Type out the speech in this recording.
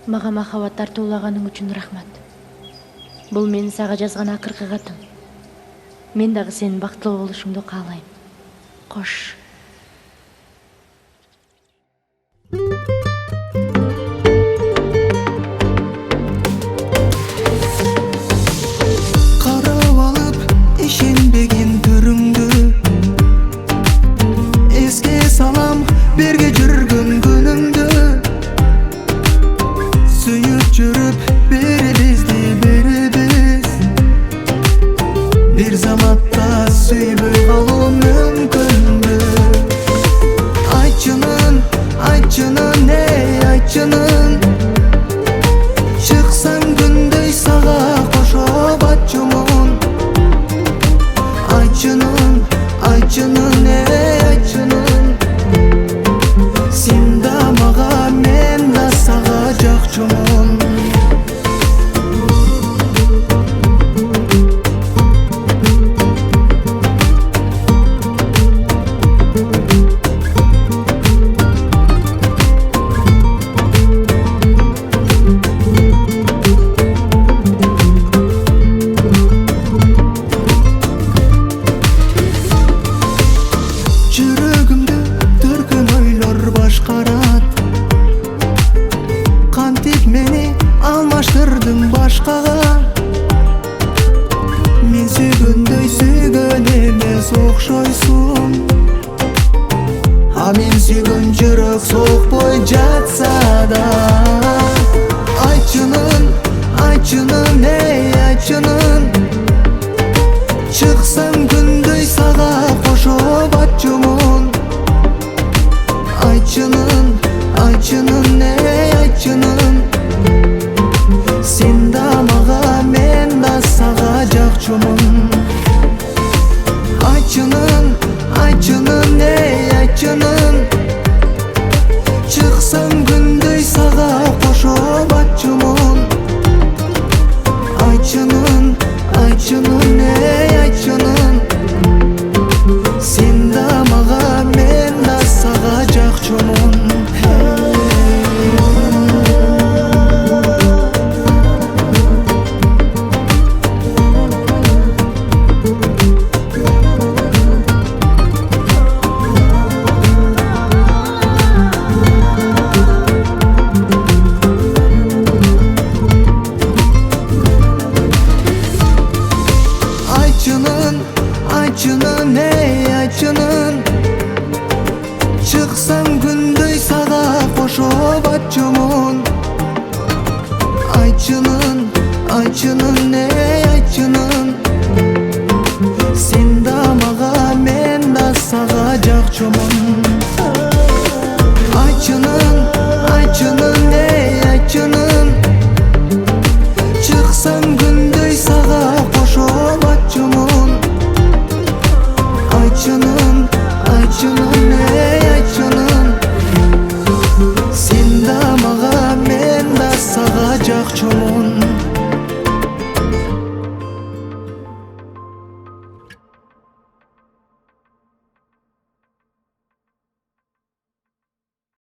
Мага махабат тартуулаганың үчүн рахмат. Бул менин сага жазган акыркы катым. Мен дагы сенин бактылуу болушуңду каалайм. Кош. Карап алып ишенбеген түрүңдү эске салам, бирге жүргөн күнүңдү. Сүйүп жүрүп бирибизди бирибиз бир заматта сүйбөй калуу мүмкүнбү? Айтчынын, айтчынын, эй айтчынын, чыксаң күндөй сага кошоп атчумун. Айтчынын, айтчынын, эй айтчынын, сен да мага, мен да сага жакчумун. Жүрөгүмдү төркүн ойлор башкарат, кантип мени алмаштырдың башкага. Мен сүйгөндөй сүйгөн эмес окшойсуң, а мен сүйгөн жүрөк сокпой жатса да. Айтчынын, айтчынын, эй айтчынын, чыксаң күндөй сага кошоп атчумун. Айтчынын, айтчынын, эй айтчынын, сен да мага, мен да сага жакчумун. Айтчынын, айтчынын, эй айтчынын, чыксаң күндөй сага кошоп атчумун. Айтчынын, айтчынын, эй айтчынын, сен да мага, мен да сага жакчумун. Айтчынын, айтчынын, эй айтчынын, чыксаң күндөй сага кошоп атчумун. Айтчынын, айтчынын, эй айтчынын, сен да мага, мен да сага жакчумун. Айтчынын, айтчынын, эй айтчынын, чыксаң күндөй сага кошоп атчумун. Айтчынын, айтчынын, эй айтчынын, сен да мага, мен да сага жакчумун.